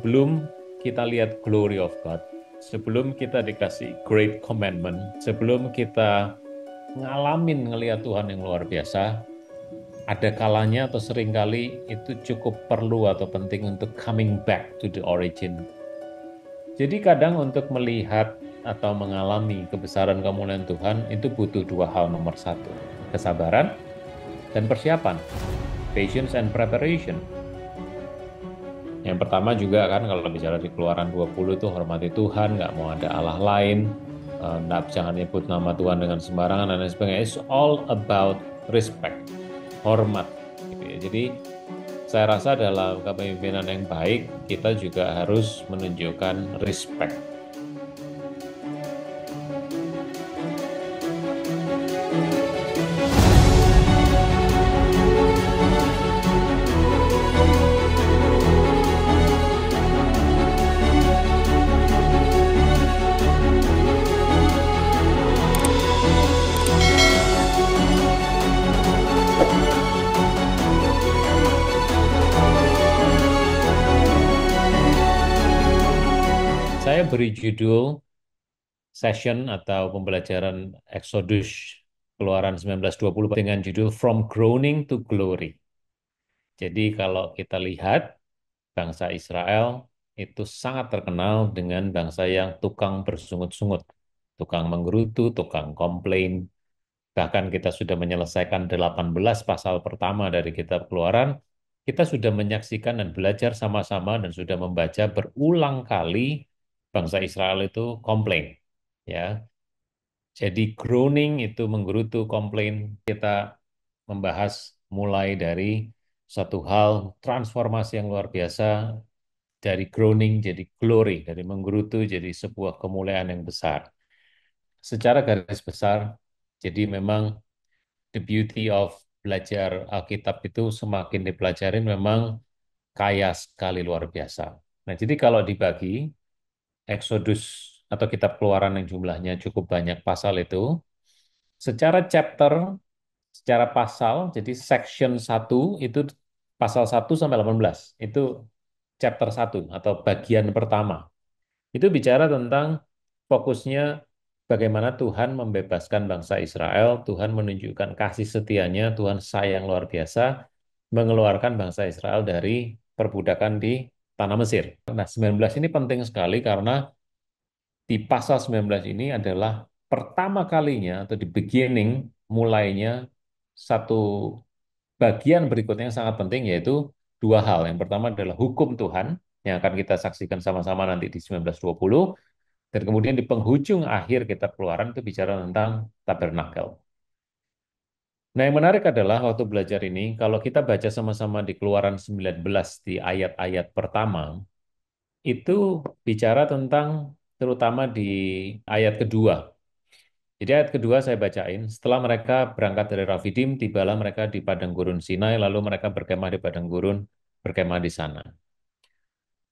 sebelum kita lihat glory of God, sebelum kita dikasih great commandment, sebelum kita ngelihat Tuhan yang luar biasa, ada kalanya atau seringkali itu cukup perlu atau penting untuk coming back to the origin. Jadi kadang untuk melihat atau mengalami kebesaran kemuliaan Tuhan itu butuh dua hal. Nomor satu, kesabaran dan persiapan, patience and preparation. Yang pertama juga kan kalau bicara di Keluaran 20 itu hormati Tuhan, nggak mau ada Allah lain, jangan nyebut nama Tuhan dengan sembarangan dan lain sebagainya. It's all about respect, hormat. Gitu ya. Jadi saya rasa dalam kepemimpinan yang baik kita juga harus menunjukkan respect. Saya beri judul session atau pembelajaran Exodus Keluaran 1920 dengan judul From Groaning to Glory. Jadi kalau kita lihat bangsa Israel itu sangat terkenal dengan bangsa yang tukang bersungut-sungut, tukang menggerutu, tukang komplain. Bahkan kita sudah menyelesaikan 18 pasal pertama dari kitab Keluaran, kita sudah menyaksikan dan belajar sama-sama dan sudah membaca berulang kali bangsa Israel itu komplain. Ya, jadi groaning itu menggerutu, komplain. Kita membahas mulai dari satu hal transformasi yang luar biasa dari groaning jadi glory, dari menggerutu jadi sebuah kemuliaan yang besar. Secara garis besar, jadi memang the beauty of belajar Alkitab itu semakin dipelajarin memang kaya sekali luar biasa. Nah, jadi kalau dibagi Exodus atau kitab Keluaran yang jumlahnya cukup banyak pasal itu, secara chapter, secara pasal, jadi section satu itu pasal 1 sampai 18 itu chapter satu atau bagian pertama. Itu bicara tentang fokusnya bagaimana Tuhan membebaskan bangsa Israel, Tuhan menunjukkan kasih setianya, Tuhan sayang luar biasa, mengeluarkan bangsa Israel dari perbudakan di tanah Mesir. Nah, 19 ini penting sekali karena di pasal 19 ini adalah pertama kalinya atau di beginning mulainya satu bagian berikutnya yang sangat penting yaitu dua hal. Yang pertama adalah hukum Tuhan yang akan kita saksikan sama-sama nanti di 1920 dan kemudian di penghujung akhir kitab Keluaran itu bicara tentang tabernakel. Nah, yang menarik adalah waktu belajar ini, kalau kita baca sama-sama di Keluaran 19 di ayat-ayat pertama, itu bicara tentang terutama di ayat kedua. Jadi ayat kedua saya bacain, setelah mereka berangkat dari Rafidim, tibalah mereka di padang gurun Sinai, lalu mereka berkemah di padang gurun, berkemah di sana.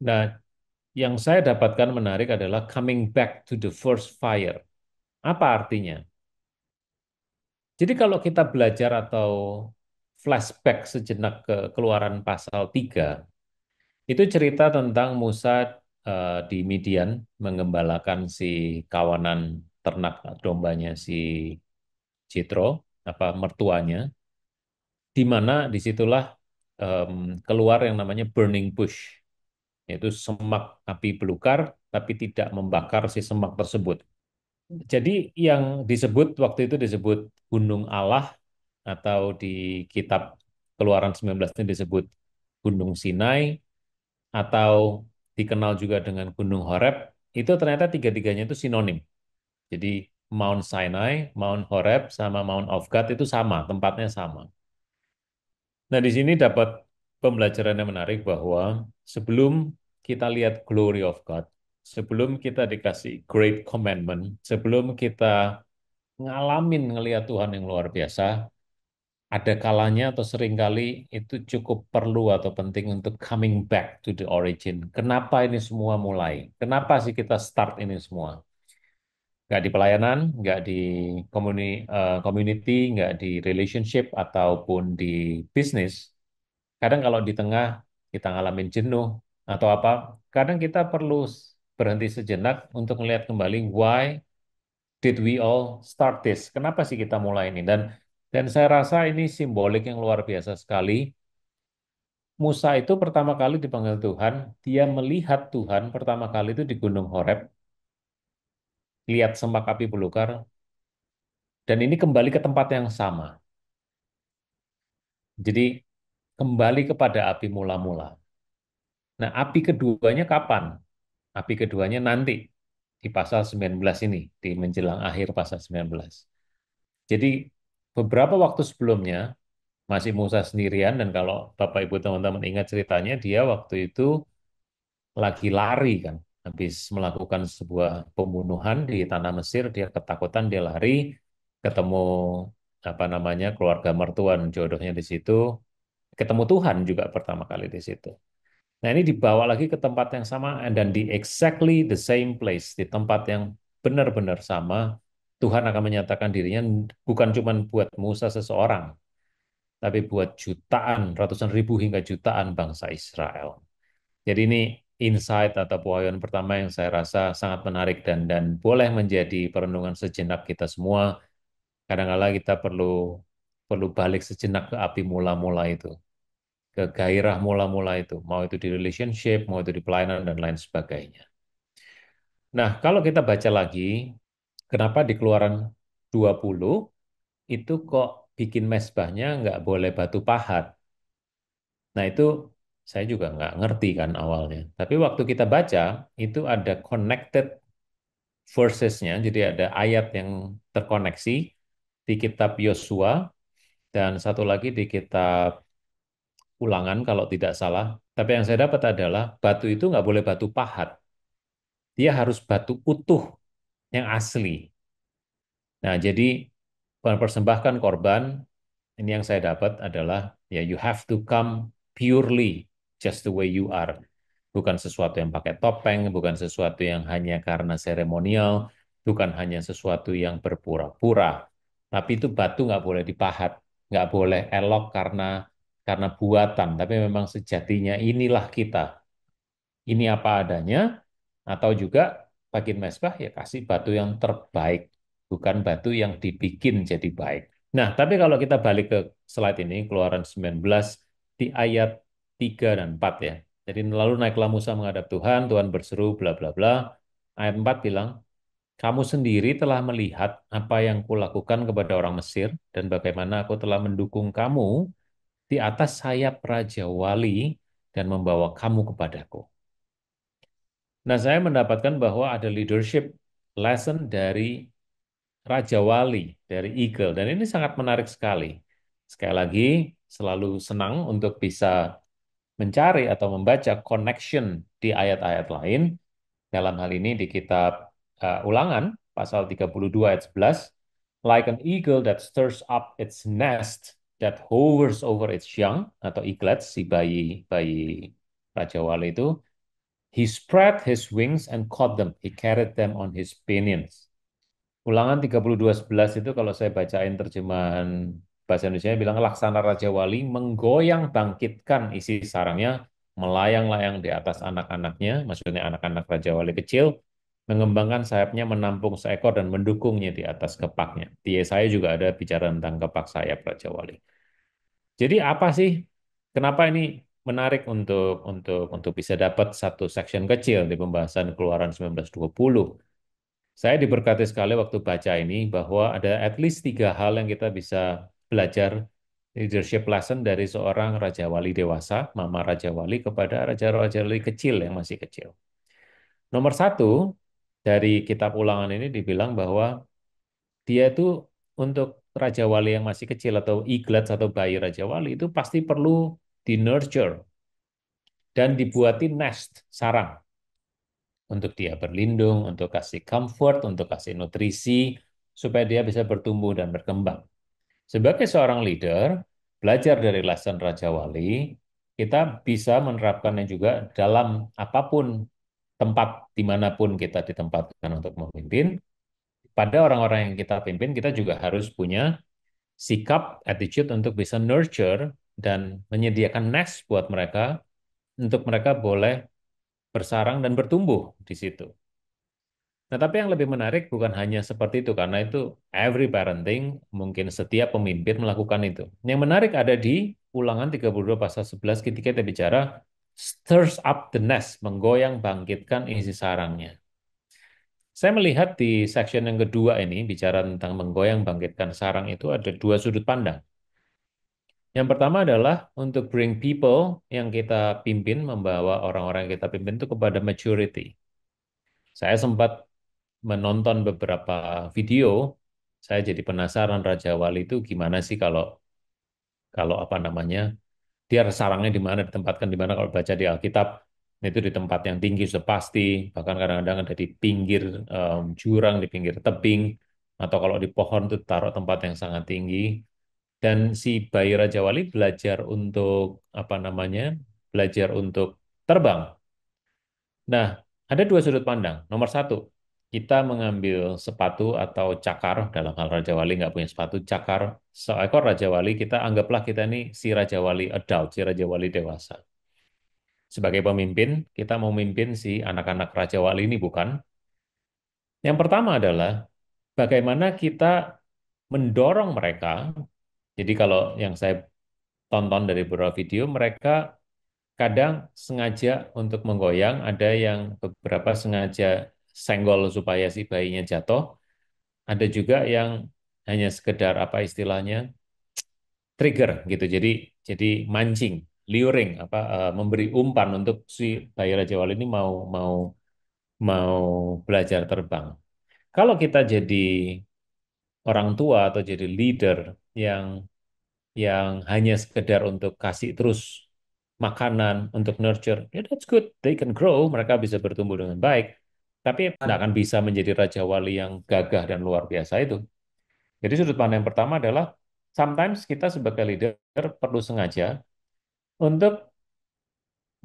Nah, yang saya dapatkan menarik adalah coming back to the first fire. Apa artinya? Jadi kalau kita belajar atau flashback sejenak ke Keluaran pasal 3, itu cerita tentang Musa di Midian mengembalakan si kawanan ternak dombanya si Jitro, apa mertuanya, di mana disitulah keluar yang namanya burning bush, yaitu semak api belukar, tapi tidak membakar si semak tersebut. Jadi yang disebut waktu itu disebut Gunung Allah atau di kitab Keluaran 19 ini disebut Gunung Sinai atau dikenal juga dengan Gunung Horeb, itu ternyata tiga-tiganya itu sinonim. Jadi Mount Sinai, Mount Horeb, sama Mount of God itu sama, tempatnya sama. Nah, di sini dapat pembelajaran yang menarik bahwa sebelum kita lihat glory of God, sebelum kita dikasih great commandment, sebelum kita ngelihat Tuhan yang luar biasa, ada kalanya atau seringkali itu cukup perlu atau penting untuk coming back to the origin. Kenapa ini semua mulai? Kenapa sih kita start ini semua? Nggak di pelayanan, nggak di community, nggak di relationship, ataupun di bisnis. Kadang kalau di tengah kita ngalamin jenuh atau apa, kadang kita perlu berhenti sejenak untuk melihat kembali why did we all start this? Kenapa sih kita mulai ini? Dan saya rasa ini simbolik yang luar biasa sekali. Musa itu pertama kali dipanggil Tuhan, dia melihat Tuhan pertama kali itu di Gunung Horeb, lihat semak api belukar, dan ini kembali ke tempat yang sama. Jadi kembali kepada api mula-mula. Nah, api keduanya kapan? Api keduanya nanti di pasal 19 ini, di menjelang akhir pasal 19. Jadi beberapa waktu sebelumnya masih Musa sendirian dan kalau Bapak Ibu teman-teman ingat ceritanya dia waktu itu lagi lari kan habis melakukan sebuah pembunuhan di tanah Mesir dia ketakutan dia lari ketemu apa namanya keluarga mertua dan jodohnya di situ ketemu Tuhan juga pertama kali di situ. Nah, ini dibawa lagi ke tempat yang sama dan di exactly the same place, di tempat yang benar-benar sama, Tuhan akan menyatakan dirinya bukan cuma buat Musa seseorang, tapi buat jutaan, ratusan ribu hingga jutaan bangsa Israel. Jadi ini insight atau pewahyuan pertama yang saya rasa sangat menarik dan boleh menjadi perenungan sejenak kita semua. Kadang-kala kita perlu perlu balik sejenak ke api mula-mula itu ke gairah mula-mula itu, mau itu di relationship, mau itu di pelayanan, dan lain sebagainya. Nah, kalau kita baca lagi, kenapa di Keluaran 20 itu kok bikin mesbahnya nggak boleh batu pahat? Nah, itu saya juga nggak ngerti kan awalnya. Tapi waktu kita baca, itu ada connected verses-nya, jadi ada ayat yang terkoneksi di kitab Yosua, dan satu lagi di kitab Ulangan kalau tidak salah. Tapi yang saya dapat adalah batu itu nggak boleh batu pahat. Dia harus batu utuh yang asli. Nah, jadi mempersembahkan korban, ini yang saya dapat adalah ya you have to come purely just the way you are. Bukan sesuatu yang pakai topeng, bukan sesuatu yang hanya karena seremonial, bukan hanya sesuatu yang berpura-pura. Tapi itu batu nggak boleh dipahat, nggak boleh elok karena buatan, tapi memang sejatinya inilah kita. Ini apa adanya, atau juga bagian mesbah ya kasih batu yang terbaik, bukan batu yang dibikin jadi baik. Nah, tapi kalau kita balik ke slide ini, Keluaran 19 di ayat 3 dan 4 ya. Jadi lalu naiklah Musa menghadap Tuhan, Tuhan berseru bla bla bla. Ayat 4 bilang, kamu sendiri telah melihat apa yang kulakukan kepada orang Mesir dan bagaimana aku telah mendukung kamu di atas sayap Raja Wali dan membawa kamu kepadaku. Nah, saya mendapatkan bahwa ada leadership lesson dari Raja Wali, dari Eagle, dan ini sangat menarik sekali. Sekali lagi, selalu senang untuk bisa mencari atau membaca connection di ayat-ayat lain. Dalam hal ini di kitab Ulangan, pasal 32 ayat 11, like an eagle that stirs up its nest that hovers over its young, atau eaglets, si bayi Raja Wali itu, he spread his wings and caught them. He carried them on his pinions. Ulangan 32:11 itu kalau saya bacain terjemahan bahasa Indonesia bilang laksana Raja Wali menggoyang bangkitkan isi sarangnya, melayang-layang di atas anak-anaknya, maksudnya anak-anak Raja Wali kecil, mengembangkan sayapnya menampung seekor dan mendukungnya di atas kepaknya. Di Yesaya juga ada bicara tentang kepak sayap Raja Wali. Jadi apa sih? Kenapa ini menarik untuk bisa dapat satu section kecil di pembahasan Keluaran 1920? Saya diberkati sekali waktu baca ini bahwa ada at least tiga hal yang kita bisa belajar leadership lesson dari seorang Raja Wali dewasa, Mama Raja Wali kepada Raja-Raja Wali kecil yang masih kecil. Nomor satu, dari kitab ulangan ini dibilang bahwa dia itu untuk Raja Wali yang masih kecil atau eaglets atau bayi Raja Wali itu pasti perlu di nurture dan dibuatin nest, sarang untuk dia berlindung, untuk kasih comfort, untuk kasih nutrisi, supaya dia bisa bertumbuh dan berkembang. Sebagai seorang leader, belajar dari lesson Raja Wali, kita bisa menerapkannya juga dalam apapun tempat dimanapun kita ditempatkan untuk memimpin. Pada orang-orang yang kita pimpin, kita juga harus punya sikap, attitude untuk bisa nurture dan menyediakan nest buat mereka, untuk mereka boleh bersarang dan bertumbuh di situ. Nah, tapi yang lebih menarik bukan hanya seperti itu, karena itu every parenting, mungkin setiap pemimpin melakukan itu. Yang menarik ada di Ulangan 32 pasal 11 ketika kita bicara stirs up the nest, menggoyang bangkitkan isi sarangnya. Saya melihat di section yang kedua ini, bicara tentang menggoyang bangkitkan sarang itu ada dua sudut pandang. Yang pertama adalah untuk bring people yang kita pimpin, membawa orang-orang yang kita pimpin itu kepada maturity. Saya sempat menonton beberapa video, saya jadi penasaran Raja Wali itu gimana sih kalau kalau apa namanya, dia sarangnya di mana, ditempatkan di mana. Kalau baca di Alkitab, itu di tempat yang tinggi sudah pasti, bahkan kadang-kadang ada di pinggir jurang, di pinggir tebing, atau kalau di pohon itu taruh tempat yang sangat tinggi. Dan si bayi Raja Wali belajar untuk apa namanya, belajar untuk terbang. Nah, ada dua sudut pandang. Nomor satu, kita mengambil sepatu atau cakar, dalam hal Raja Wali nggak punya sepatu, cakar seekor Raja Wali, kita anggaplah kita ini si Raja Wali adult, si Raja Wali dewasa. Sebagai pemimpin, kita mau memimpin si anak-anak Raja Wali ini, bukan? Yang pertama adalah bagaimana kita mendorong mereka. Jadi kalau yang saya tonton dari beberapa video, mereka kadang sengaja untuk menggoyang, ada yang beberapa sengaja senggol supaya si bayinya jatuh, ada juga yang hanya sekedar apa istilahnya trigger gitu. Jadi mancing, luring, memberi umpan untuk si bayi Raja Wali ini mau mau mau belajar terbang. Kalau kita jadi orang tua atau jadi leader yang yang hanya sekedar untuk kasih terus makanan untuk nurture, ya that's good, they can grow, mereka bisa bertumbuh dengan baik, tapi tidak akan bisa menjadi Raja Wali yang gagah dan luar biasa itu. Jadi sudut pandang yang pertama adalah sometimes kita sebagai leader perlu sengaja untuk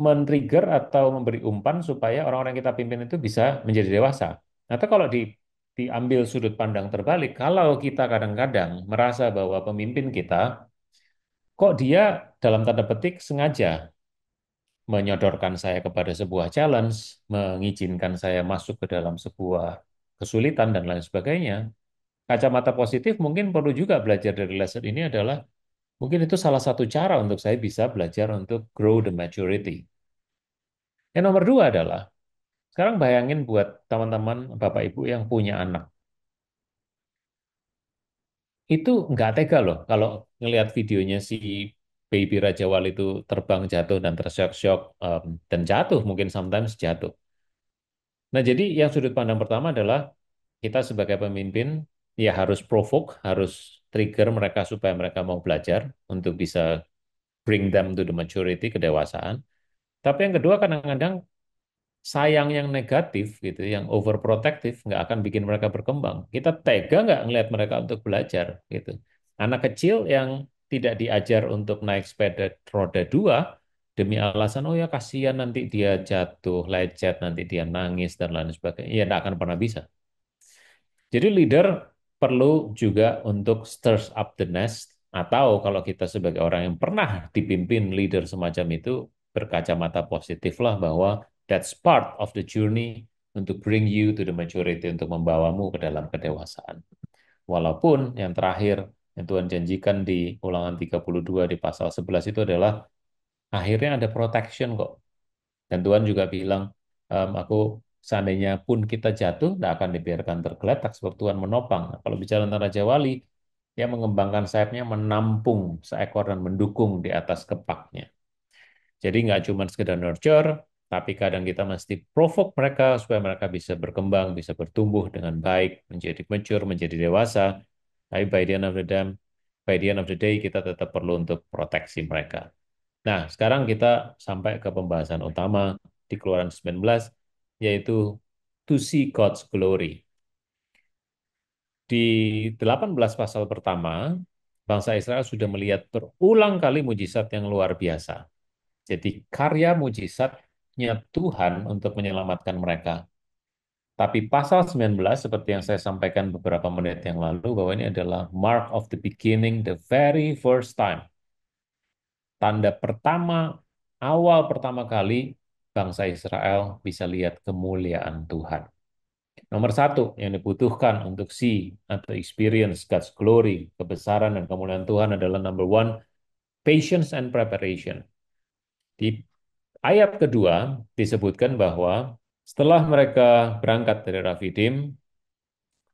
men-trigger atau memberi umpan supaya orang-orang yang kita pimpin itu bisa menjadi dewasa. Atau kalau diambil sudut pandang terbalik, kalau kita kadang-kadang merasa bahwa pemimpin kita kok dia dalam tanda petik sengaja menyodorkan saya kepada sebuah challenge, mengizinkan saya masuk ke dalam sebuah kesulitan dan lain sebagainya. Kacamata positif mungkin perlu juga belajar dari lesson ini adalah mungkin itu salah satu cara untuk saya bisa belajar untuk grow the maturity. Yang nomor dua adalah, sekarang bayangin buat teman-teman Bapak Ibu yang punya anak. Itu nggak tega loh kalau ngelihat videonya si baby Raja Wali itu terbang jatuh dan tersyok-syok, dan jatuh, mungkin sometimes jatuh. Nah, jadi yang sudut pandang pertama adalah kita sebagai pemimpin ya harus provoke, harus trigger mereka supaya mereka mau belajar untuk bisa bring them to the maturity, kedewasaan. Tapi yang kedua kadang-kadang sayang yang negatif gitu, yang overprotective nggak akan bikin mereka berkembang. Kita tega nggak ngelihat mereka untuk belajar gitu. Anak kecil yang tidak diajar untuk naik sepeda roda dua demi alasan oh ya kasihan nanti dia jatuh, lecet, nanti dia nangis dan lain sebagainya, ya nggak akan pernah bisa. Jadi leader perlu juga untuk stirs up the nest, atau kalau kita sebagai orang yang pernah dipimpin leader semacam itu, berkacamata positif lah bahwa that's part of the journey untuk bring you to the maturity, untuk membawamu ke dalam kedewasaan. Walaupun yang terakhir yang Tuhan janjikan di Ulangan 32 di pasal 11 itu adalah akhirnya ada protection kok. Dan Tuhan juga bilang, aku seandainya pun kita jatuh, tidak akan dibiarkan tergeletak sebab Tuhan menopang. Nah, kalau bicara tentang Raja Wali, dia mengembangkan sayapnya, menampung seekor dan mendukung di atas kepaknya. Jadi nggak cuma sekedar nurture, tapi kadang kita mesti provoke mereka supaya mereka bisa berkembang, bisa bertumbuh dengan baik, menjadi mature, menjadi dewasa. Tapi by the end of the day, kita tetap perlu untuk proteksi mereka. Nah, sekarang kita sampai ke pembahasan utama di Keluaran 19, yaitu to see God's glory. Di 18 pasal pertama, bangsa Israel sudah melihat berulang kali mujizat yang luar biasa. Jadi karya mujizatnya Tuhan untuk menyelamatkan mereka. Tapi pasal 19, seperti yang saya sampaikan beberapa menit yang lalu, bahwa ini adalah mark of the beginning, the very first time. Tanda pertama, awal pertama kali bangsa Israel bisa lihat kemuliaan Tuhan. Nomor satu yang dibutuhkan untuk see atau experience God's glory, kebesaran dan kemuliaan Tuhan adalah number one, patience and preparation. Di ayat kedua disebutkan bahwa setelah mereka berangkat dari Rafidim,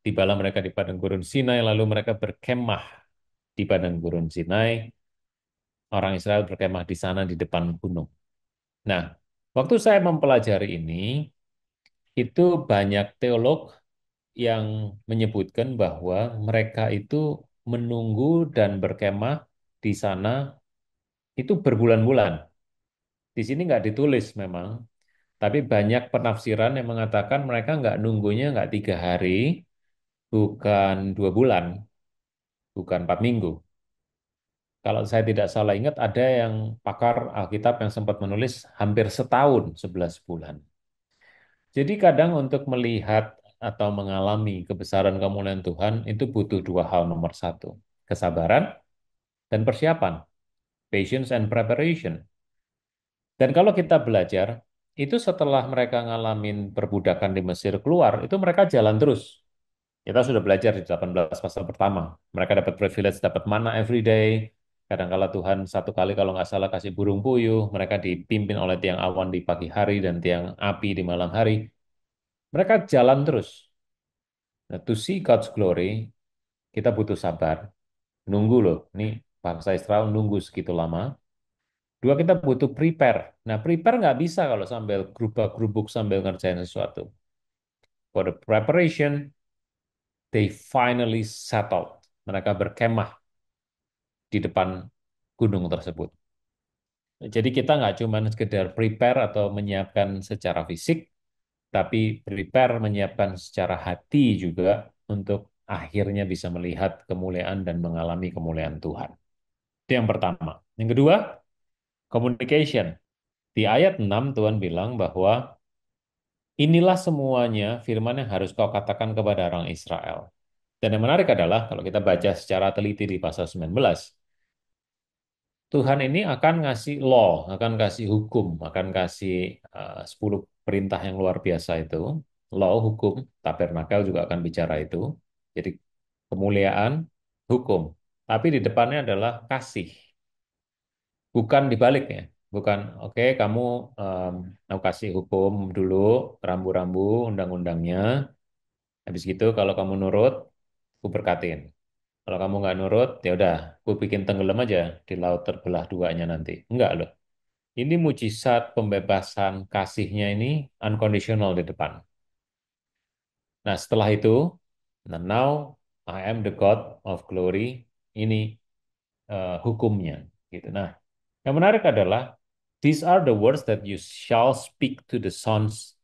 tibalah mereka di padang gurun Sinai, lalu mereka berkemah di padang gurun Sinai. Orang Israel berkemah di sana di depan gunung. Nah, waktu saya mempelajari ini, itu banyak teolog yang menyebutkan bahwa mereka itu menunggu dan berkemah di sana itu berbulan-bulan. Di sini nggak ditulis memang, tapi banyak penafsiran yang mengatakan mereka nggak nunggunya nggak 3 hari, bukan 2 bulan, bukan 4 minggu. Kalau saya tidak salah ingat, ada yang pakar Alkitab yang sempat menulis hampir setahun, 11 bulan. Jadi kadang untuk melihat atau mengalami kebesaran kemuliaan Tuhan itu butuh dua hal. Nomor satu, kesabaran dan persiapan, patience and preparation. Dan kalau kita belajar, itu setelah mereka ngalamin perbudakan di Mesir keluar, itu mereka jalan terus. Kita sudah belajar di 18 pasal pertama. Mereka dapat privilege, dapat mana every day. Kadang-kala Tuhan satu kali kalau nggak salah kasih burung puyuh, mereka dipimpin oleh tiang awan di pagi hari dan tiang api di malam hari. Mereka jalan terus. Nah, to see God's glory, kita butuh sabar. Nunggu loh, ini bangsa Israel nunggu segitu lama. Dua, kita butuh prepare. Nah, prepare nggak bisa kalau sambil gerubak-gerubuk sambil ngerjain sesuatu. For the preparation, they finally settled. Mereka berkemah di depan gunung tersebut. Jadi kita nggak cuma sekedar prepare atau menyiapkan secara fisik, tapi prepare menyiapkan secara hati juga untuk akhirnya bisa melihat kemuliaan dan mengalami kemuliaan Tuhan. Itu yang pertama. Yang kedua, communication. Di ayat 6 Tuhan bilang bahwa inilah semuanya firman yang harus kau katakan kepada orang Israel. Dan yang menarik adalah kalau kita baca secara teliti di pasal 19, Tuhan ini akan ngasih law, akan kasih hukum, akan kasih 10 perintah yang luar biasa itu. Law, hukum, tabernakel juga akan bicara itu. Jadi kemuliaan, hukum. Tapi di depannya adalah kasih, bukan dibaliknya. Bukan, oke, kamu aku kasih hukum dulu, rambu-rambu, undang-undangnya. Habis gitu, kalau kamu nurut, aku berkatin. Kalau kamu nggak nurut, ya udah, aku bikin tenggelam aja di laut terbelah duanya nanti. Enggak loh. Ini mujizat pembebasan kasihnya ini unconditional di depan. Nah, setelah itu, nah now I am the God of glory. Ini hukumnya. Gitu. Nah, yang menarik adalah these are the words that you shall speak to the sons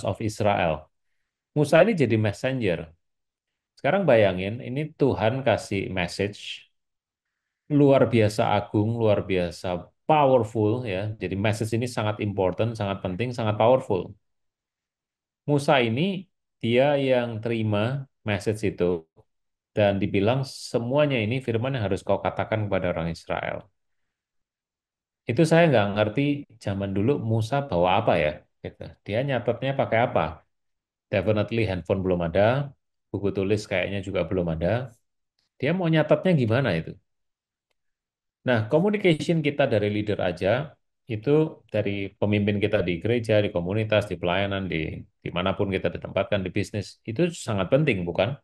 of Israel. Musa ini jadi messenger. Sekarang bayangin, ini Tuhan kasih message luar biasa agung, luar biasa powerful ya. Jadi message ini sangat important, sangat penting, sangat powerful. Musa ini dia yang terima message itu dan dibilang semuanya ini firman yang harus kau katakan kepada orang Israel. Itu saya nggak ngerti zaman dulu Musa bawa apa ya. Gitu. Dia nyatetnya pakai apa? Definitely handphone belum ada, buku tulis kayaknya juga belum ada. Dia mau nyatetnya gimana itu? Nah, communication kita dari leader aja, itu dari pemimpin kita di gereja, di komunitas, di pelayanan, dimanapun kita ditempatkan di bisnis, itu sangat penting, bukan?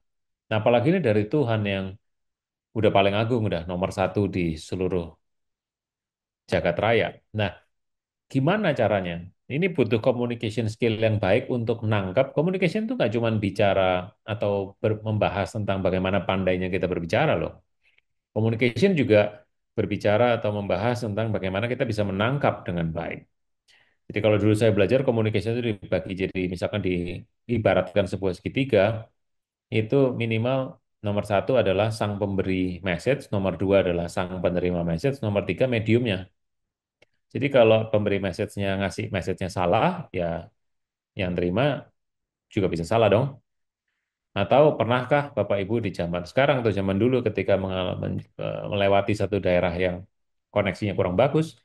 Nah, apalagi ini dari Tuhan yang udah paling agung, udah nomor satu di seluruh jagat raya. Nah, gimana caranya? Ini butuh communication skill yang baik untuk nangkap. Communication itu nggak cuma bicara atau membahas tentang bagaimana pandainya kita berbicara loh. Communication juga berbicara atau membahas tentang bagaimana kita bisa menangkap dengan baik. Jadi kalau dulu saya belajar communication itu dibagi jadi misalkan diibaratkan sebuah segitiga, itu minimal nomor satu adalah sang pemberi message, nomor dua adalah sang penerima message, nomor tiga mediumnya. Jadi kalau pemberi message-nya ngasih message-nya salah, ya yang terima juga bisa salah dong. Atau pernahkah Bapak Ibu di zaman sekarang atau zaman dulu ketika melewati satu daerah yang koneksinya kurang bagus,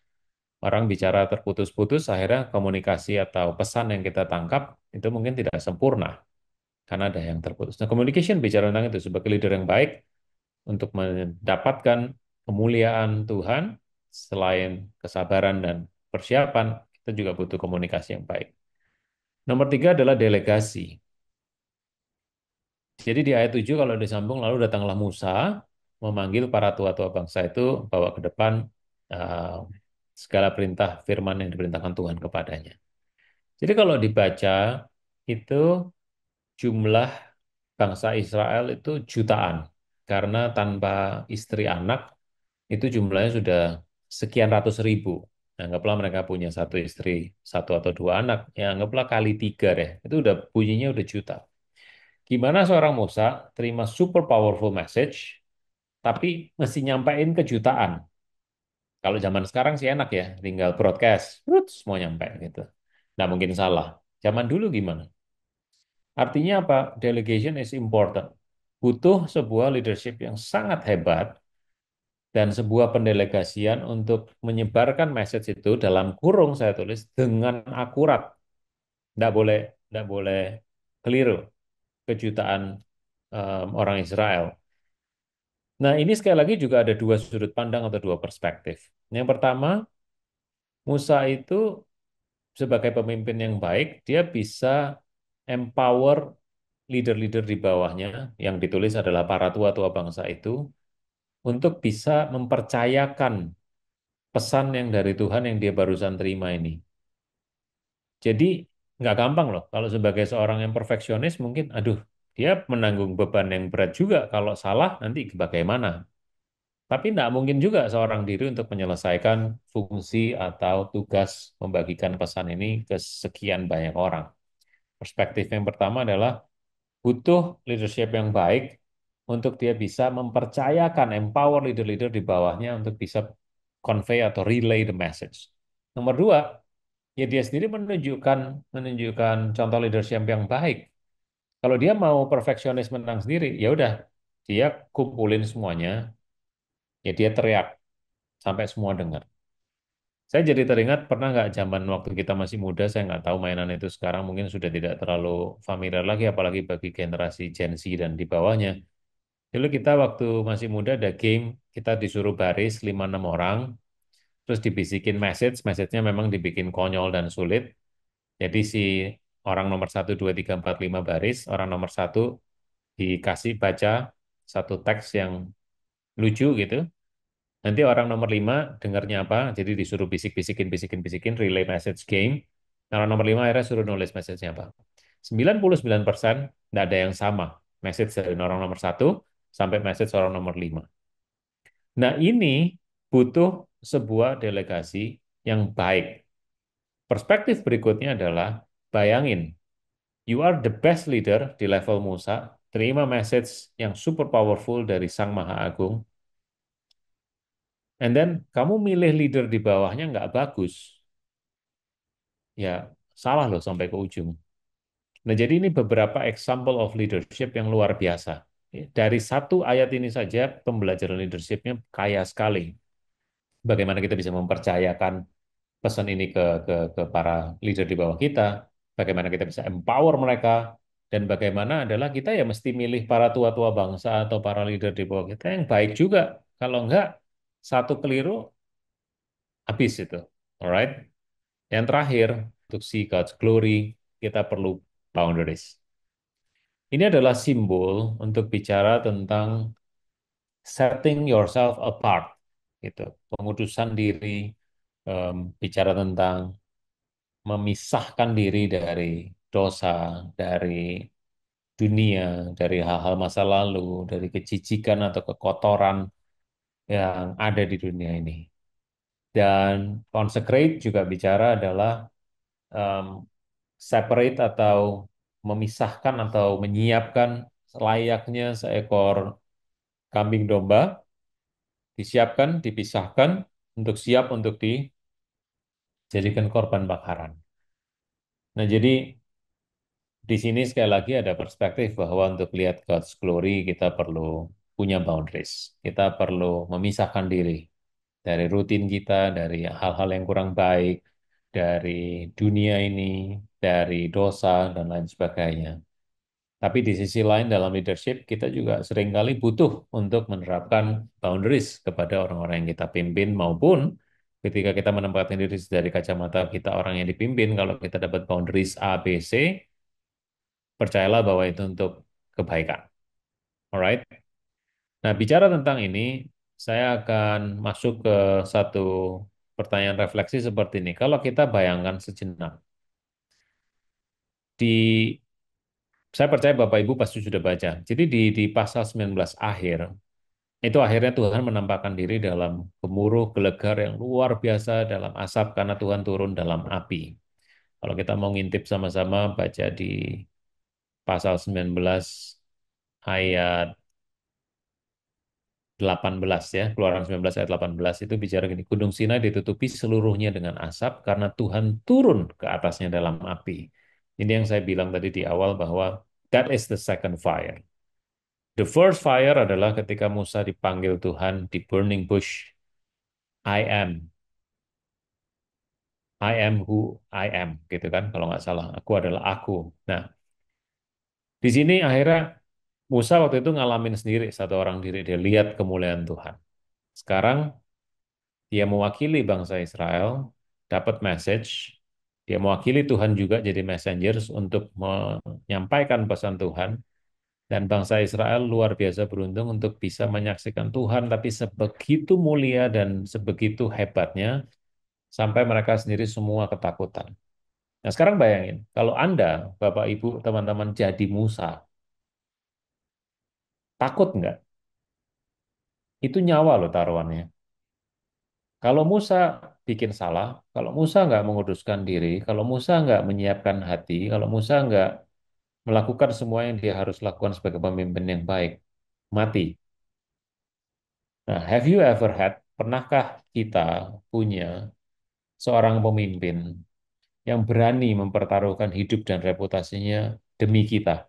Orang bicara terputus-putus, akhirnya komunikasi atau pesan yang kita tangkap itu mungkin tidak sempurna karena ada yang terputus. Nah, communication bicara tentang itu sebagai leader yang baik untuk mendapatkan kemuliaan Tuhan, selain kesabaran dan persiapan, kita juga butuh komunikasi yang baik. Nomor tiga adalah delegasi. Jadi di ayat 7 kalau disambung, lalu datanglah Musa memanggil para tua-tua bangsa itu bawa ke depan eh, segala perintah firman yang diperintahkan Tuhan kepadanya. Jadi kalau dibaca itu jumlah bangsa Israel itu jutaan. Karena tanpa istri anak itu jumlahnya sudah sekian ratus ribu. Anggaplah mereka punya satu istri, satu atau dua anak, ya anggaplah kali tiga deh. Itu udah bunyinya udah juta. Gimana seorang Musa terima super powerful message, tapi mesti nyampein ke jutaan. Kalau zaman sekarang sih enak ya, tinggal broadcast, terus semua nyampe gitu. Nah mungkin salah. Zaman dulu gimana? Artinya apa? Delegation is important. Butuh sebuah leadership yang sangat hebat dan sebuah pendelegasian untuk menyebarkan message itu dalam kurung saya tulis dengan akurat. Tidak boleh keliru kejutaan orang Israel. Nah, ini sekali lagi juga ada dua sudut pandang atau dua perspektif. Yang pertama, Musa itu sebagai pemimpin yang baik, dia bisa empower leader-leader di bawahnya, yang ditulis adalah para tua-tua bangsa itu, untuk bisa mempercayakan pesan yang dari Tuhan yang dia barusan terima ini. Jadi, nggak gampang loh. Kalau sebagai seorang yang perfeksionis, mungkin, aduh, dia menanggung beban yang berat juga. Kalau salah, nanti bagaimana? Tapi tidak mungkin juga seorang diri untuk menyelesaikan fungsi atau tugas membagikan pesan ini ke sekian banyak orang. Perspektif yang pertama adalah butuh leadership yang baik untuk dia bisa mempercayakan, empower leader-leader di bawahnya untuk bisa convey atau relay the message. Nomor dua, ya dia sendiri menunjukkan menunjukkan contoh leadership yang baik. Kalau dia mau perfeksionis menang sendiri, ya udah dia kumpulin semuanya, ya dia teriak sampai semua dengar. Saya jadi teringat pernah nggak zaman waktu kita masih muda, saya nggak tahu mainan itu sekarang mungkin sudah tidak terlalu familiar lagi, apalagi bagi generasi Gen Z dan di bawahnya. Dulu kita waktu masih muda ada game, kita disuruh baris 5-6 orang, terus dibisikin message-nya memang dibikin konyol dan sulit. Jadi si orang nomor 1, 2, 3, 4, 5 baris, orang nomor satu dikasih baca satu teks yang lucu gitu. Nanti orang nomor 5 dengarnya apa, jadi disuruh bisikin, relay message game. Nah, orang nomor 5 akhirnya suruh nulis message-nya apa. 99% tidak ada yang sama. Message dari orang nomor satu sampai message orang nomor 5. Nah, ini butuh sebuah delegasi yang baik. Perspektif berikutnya adalah, bayangin, you are the best leader di level Musa, terima message yang super powerful dari Sang Maha Agung, and then kamu milih leader di bawahnya nggak bagus, ya salah loh sampai ke ujung. Nah, jadi ini beberapa example of leadership yang luar biasa. Dari satu ayat ini saja, pembelajaran leadershipnya kaya sekali. Bagaimana kita bisa mempercayakan pesan ini ke para leader di bawah kita, bagaimana kita bisa empower mereka, dan bagaimana adalah kita ya mesti milih para tua-tua bangsa atau para leader di bawah kita yang baik juga. Kalau enggak, satu keliru, habis itu. Alright? Yang terakhir, untuk see God's glory, kita perlu boundaries. Ini adalah simbol untuk bicara tentang setting yourself apart, gitu. Pengudusan diri, bicara tentang memisahkan diri dari dosa, dari dunia, dari hal-hal masa lalu, dari kejijikan atau kekotoran yang ada di dunia ini. Dan consecrate juga bicara adalah um, separate atau memisahkan atau menyiapkan layaknya seekor kambing domba, disiapkan, dipisahkan untuk siap untuk dijadikan korban bakaran. Nah, jadi di sini sekali lagi ada perspektif bahwa untuk lihat God's glory kita perlu punya boundaries. Kita perlu memisahkan diri. dari rutin kita, dari hal-hal yang kurang baik, dari dunia ini, dari dosa, dan lain sebagainya. Tapi di sisi lain dalam leadership kita juga seringkali butuh untuk menerapkan boundaries kepada orang-orang yang kita pimpin maupun ketika kita menempatkan diri dari kacamata kita orang yang dipimpin, kalau kita dapat boundaries A, B, C, percayalah bahwa itu untuk kebaikan. Alright? Nah, bicara tentang ini, saya akan masuk ke satu pertanyaan refleksi seperti ini. Kalau kita bayangkan sejenak, di saya percaya Bapak Ibu pasti sudah baca. Jadi di pasal 19 akhir, itu akhirnya Tuhan menampakkan diri dalam gemuruh gelegar yang luar biasa dalam asap karena Tuhan turun dalam api. Kalau kita mau ngintip sama-sama, baca di pasal 19 ayat 18 ya, Keluaran 19 ayat 18 itu bicara gini, Gunung Sinai ditutupi seluruhnya dengan asap karena Tuhan turun ke atasnya dalam api. Ini yang saya bilang tadi di awal bahwa that is the second fire. The first fire adalah ketika Musa dipanggil Tuhan di burning bush. I am, I am who I am, gitu kan? Kalau nggak salah, aku adalah aku. Nah, di sini akhirnya Musa waktu itu ngalamin sendiri satu orang diri dia lihat kemuliaan Tuhan. Sekarang dia mewakili bangsa Israel, dapat message, dia mewakili Tuhan juga jadi messengers untuk menyampaikan pesan Tuhan, dan bangsa Israel luar biasa beruntung untuk bisa menyaksikan Tuhan, tapi sebegitu mulia dan sebegitu hebatnya, sampai mereka sendiri semua ketakutan. Nah sekarang bayangin, kalau Anda, Bapak Ibu, teman-teman jadi Musa, takut nggak? Itu nyawa loh taruhannya. Kalau Musa bikin salah, kalau Musa nggak menguduskan diri, kalau Musa nggak menyiapkan hati, kalau Musa nggak melakukan semua yang dia harus lakukan sebagai pemimpin yang baik, mati. Nah, have you ever had, pernahkah kita punya seorang pemimpin yang berani mempertaruhkan hidup dan reputasinya demi kita?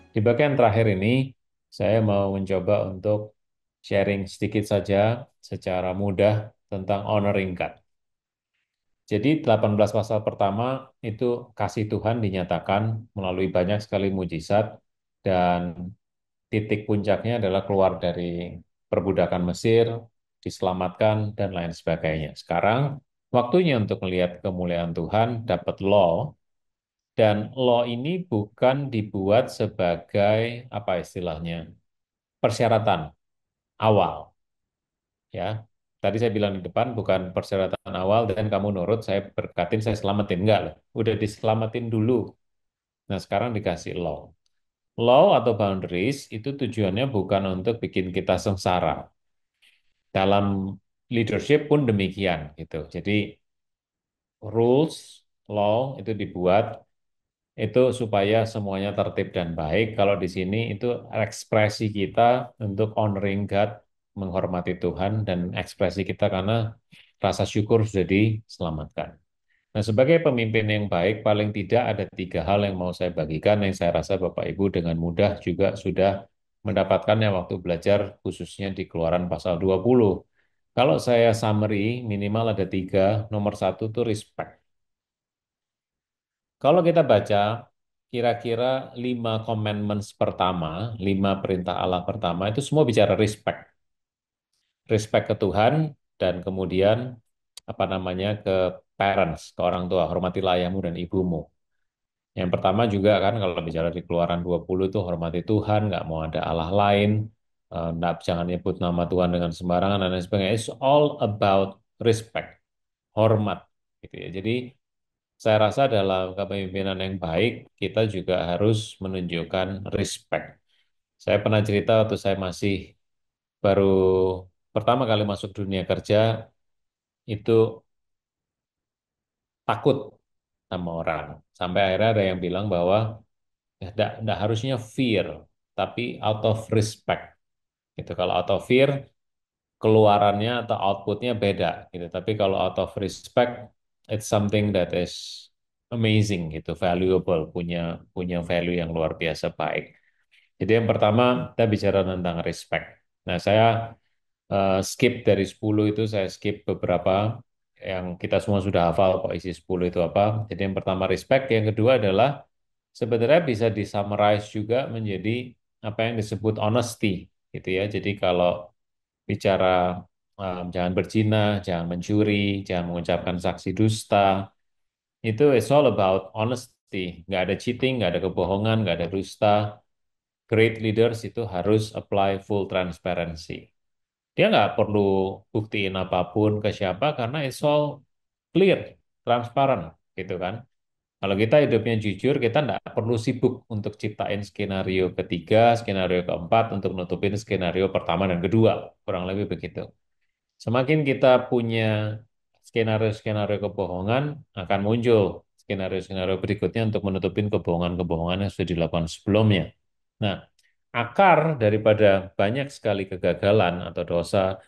Di bagian terakhir ini, saya mau mencoba untuk sharing sedikit saja secara mudah tentang honoring God. Jadi 18 pasal pertama itu kasih Tuhan dinyatakan melalui banyak sekali mujizat dan titik puncaknya adalah keluar dari perbudakan Mesir, diselamatkan dan lain sebagainya. Sekarang waktunya untuk melihat kemuliaan Tuhan, dapat law, dan law ini bukan dibuat sebagai apa istilahnya? Persyaratan awal, ya. Tadi saya bilang di depan bukan persyaratan awal dan kamu nurut, saya berkatin, saya selamatin. Enggak loh. Udah diselamatin dulu. Nah, sekarang dikasih law. Law atau boundaries itu tujuannya bukan untuk bikin kita sengsara. Dalam leadership pun demikian gitu. Jadi rules, law itu dibuat itu supaya semuanya tertib dan baik. Kalau di sini itu ekspresi kita untuk honoring God, menghormati Tuhan, dan ekspresi kita karena rasa syukur sudah diselamatkan. Nah, sebagai pemimpin yang baik, paling tidak ada tiga hal yang mau saya bagikan yang saya rasa Bapak Ibu dengan mudah juga sudah mendapatkannya waktu belajar khususnya di Keluaran pasal 20. Kalau saya summary, minimal ada tiga. Nomor satu itu respect. Kalau kita baca kira-kira 5 commandments pertama, 5 perintah Allah pertama, itu semua bicara respect. Respect ke Tuhan, dan kemudian apa namanya ke parents, ke orang tua, hormatilah ayahmu dan ibumu. Yang pertama juga kan kalau bicara di Keluaran 20 itu hormati Tuhan, nggak mau ada Allah lain, jangan nyebut nama Tuhan dengan sembarangan dan lain sebagainya. It's all about respect, hormat gitu ya. Jadi saya rasa dalam kepemimpinan yang baik kita juga harus menunjukkan respect. Saya pernah cerita waktu saya masih baru pertama kali masuk dunia kerja itu takut sama orang. Sampai akhirnya ada yang bilang bahwa ya, nggak harusnya fear, tapi out of respect. Gitu. Kalau out of fear, keluarannya atau outputnya beda. Gitu. Tapi kalau out of respect, it's something that is amazing, gitu, valuable, punya punya value yang luar biasa baik. Jadi yang pertama kita bicara tentang respect. Nah, saya skip dari 10 itu, saya skip beberapa yang kita semua sudah hafal kok isi 10 itu apa. Jadi yang pertama respect, yang kedua adalah sebenarnya bisa disummarize juga menjadi apa yang disebut honesty gitu ya. Jadi kalau bicara jangan berzina, jangan mencuri, jangan mengucapkan saksi dusta, itu it's all about honesty. Nggak ada cheating, nggak ada kebohongan, nggak ada dusta. Great leaders itu harus apply full transparency. Dia nggak perlu buktiin apapun ke siapa karena it's all clear, transparan, gitu kan. Kalau kita hidupnya jujur, kita nggak perlu sibuk untuk ciptain skenario ketiga, skenario keempat untuk nutupin skenario pertama dan kedua. Kurang lebih begitu. Semakin kita punya skenario-skenario kebohongan, akan muncul skenario-skenario berikutnya untuk menutupin kebohongan-kebohongan yang sudah dilakukan sebelumnya. Nah, akar daripada banyak sekali kegagalan atau dosa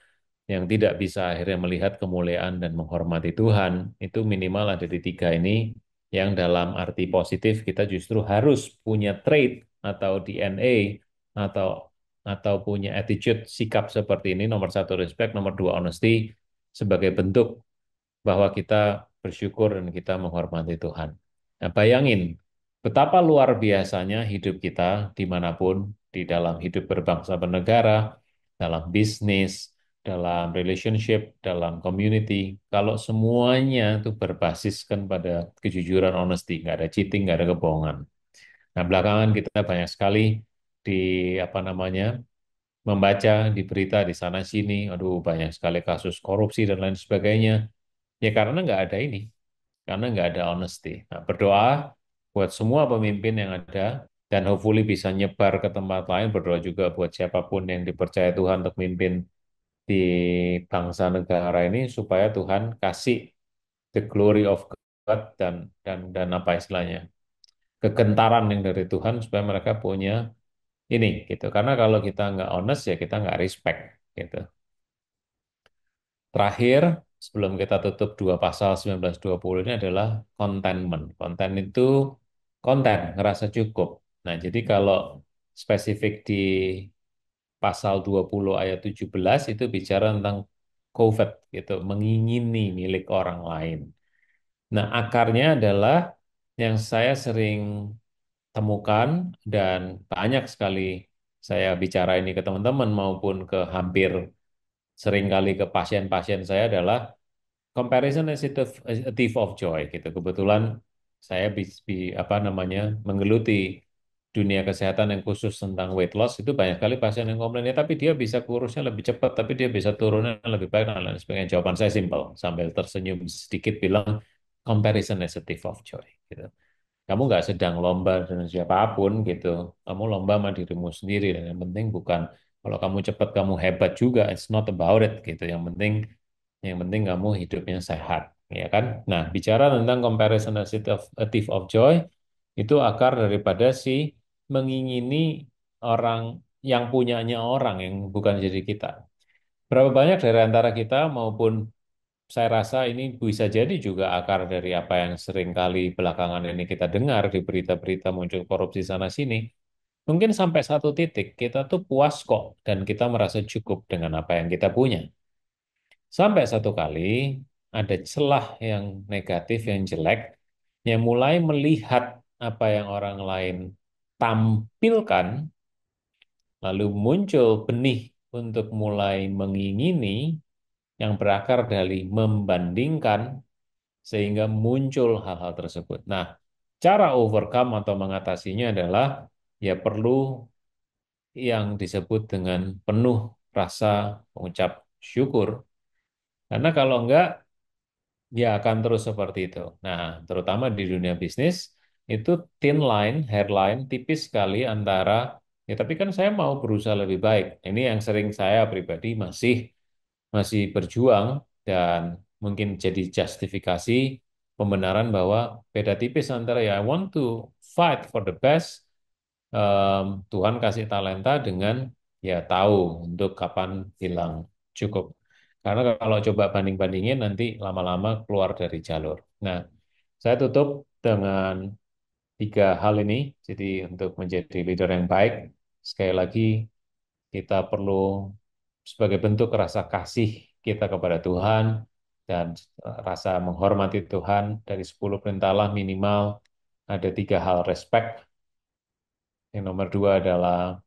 yang tidak bisa akhirnya melihat kemuliaan dan menghormati Tuhan, itu minimal ada di tiga ini, yang dalam arti positif kita justru harus punya trait atau DNA atau punya attitude, sikap seperti ini. Nomor satu respect, nomor dua honesty, sebagai bentuk bahwa kita bersyukur dan kita menghormati Tuhan. Nah, bayangin betapa luar biasanya hidup kita dimanapun, di dalam hidup berbangsa bernegara, dalam bisnis, dalam relationship, dalam community, kalau semuanya itu berbasiskan pada kejujuran, honesty, nggak ada cheating, nggak ada kebohongan. Nah, belakangan kita banyak sekali di apa namanya membaca di berita di sana sini, aduh banyak sekali kasus korupsi dan lain sebagainya. Ya karena nggak ada ini, karena nggak ada honesty. Nah, berdoa buat semua pemimpin yang ada dan hopefully bisa nyebar ke tempat lain. Berdoa juga buat siapapun yang dipercaya Tuhan untuk mimpin di bangsa negara ini supaya Tuhan kasih the glory of God dan apa istilahnya, kegentaran yang dari Tuhan supaya mereka punya ini gitu. Karena kalau kita nggak honest ya kita nggak respect gitu. Terakhir, sebelum kita tutup dua pasal 19-20 ini adalah contentment. Konten itu konten, ngerasa cukup. Nah, jadi kalau spesifik di pasal 20 ayat 17 itu bicara tentang covet gitu, mengingini milik orang lain. Nah, akarnya adalah yang saya sering temukan dan banyak sekali saya bicara ini ke teman-teman maupun ke hampir sering kali ke pasien-pasien saya adalah comparison is a thief of joy gitu. Kebetulan saya apa namanya menggeluti dunia kesehatan yang khusus tentang weight loss, itu banyak kali pasien yang komplain ya tapi dia bisa kurusnya lebih cepat, tapi dia bisa turunnya lebih baik dan lain sebagainya. Jawaban saya simpel sambil tersenyum sedikit bilang comparison is a thief of joy gitu. Kamu nggak sedang lomba dengan siapapun gitu. Kamu lomba sama dirimu sendiri dan yang penting bukan kalau kamu cepat kamu hebat juga. It's not about it gitu. Yang penting kamu hidupnya sehat, ya kan? Nah, bicara tentang comparison as a thief of joy, itu akar daripada si mengingini orang yang punyanya orang yang bukan jadi kita. Berapa banyak dari antara kita maupun saya rasa ini bisa jadi juga akar dari apa yang sering kali belakangan ini kita dengar di berita-berita muncul korupsi sana sini. Mungkin sampai satu titik kita tuh puas kok dan kita merasa cukup dengan apa yang kita punya. Sampai satu kali ada celah yang negatif, yang jelek, yang mulai melihat apa yang orang lain tampilkan, lalu muncul benih untuk mulai mengingini yang berakar dari membandingkan sehingga muncul hal-hal tersebut. Nah, cara overcome atau mengatasinya adalah ya perlu yang disebut dengan penuh rasa mengucap syukur. Karena kalau enggak, dia akan terus seperti itu. Nah, terutama di dunia bisnis, itu thin line, hairline, tipis sekali antara, ya tapi kan saya mau berusaha lebih baik. Ini yang sering saya pribadi masih masih berjuang dan mungkin jadi justifikasi pembenaran bahwa beda tipis antara ya I want to fight for the best, Tuhan kasih talenta dengan ya tahu untuk kapan bilang cukup. Karena kalau coba banding-bandingin nanti lama-lama keluar dari jalur. Nah, saya tutup dengan tiga hal ini. Jadi untuk menjadi leader yang baik, sekali lagi kita perlu sebagai bentuk rasa kasih kita kepada Tuhan dan rasa menghormati Tuhan dari 10 perintah Allah minimal ada tiga hal respect. Yang nomor dua adalah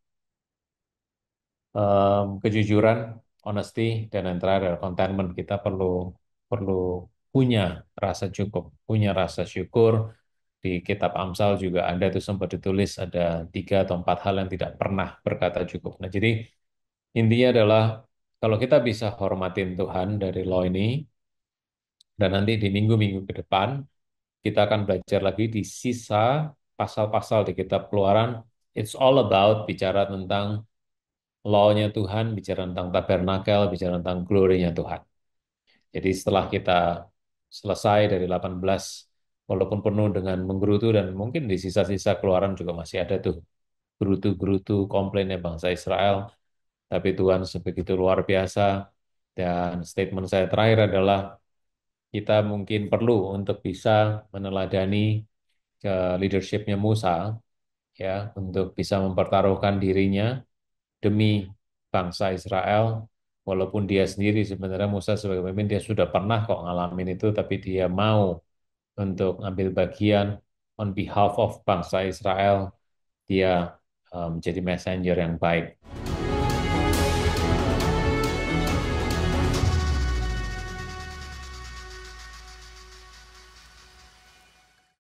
kejujuran, honesty, dan yang terakhir adalah contentment. Kita perlu perlu punya rasa cukup, punya rasa syukur. Di kitab Amsal juga ada tuh sempat ditulis ada tiga atau empat hal yang tidak pernah berkata cukup. Nah, jadi intinya adalah kalau kita bisa hormatin Tuhan dari law ini, dan nanti di minggu-minggu ke depan, kita akan belajar lagi di sisa pasal-pasal di kitab Keluaran. It's all about bicara tentang law-nya Tuhan, bicara tentang tabernakel, bicara tentang glory-nya Tuhan. Jadi setelah kita selesai dari 18, walaupun penuh dengan menggerutu dan mungkin di sisa-sisa Keluaran juga masih ada tuh gerutu-gerutu komplainnya bangsa Israel, tapi Tuhan sebegitu luar biasa. Dan statement saya terakhir adalah kita mungkin perlu untuk bisa meneladani ke leadershipnya Musa, ya, untuk bisa mempertaruhkan dirinya demi bangsa Israel, walaupun dia sendiri sebenarnya Musa sebagai pemimpin dia sudah pernah kok ngalamin itu, tapi dia mau untuk ambil bagian on behalf of bangsa Israel, dia menjadi messenger yang baik.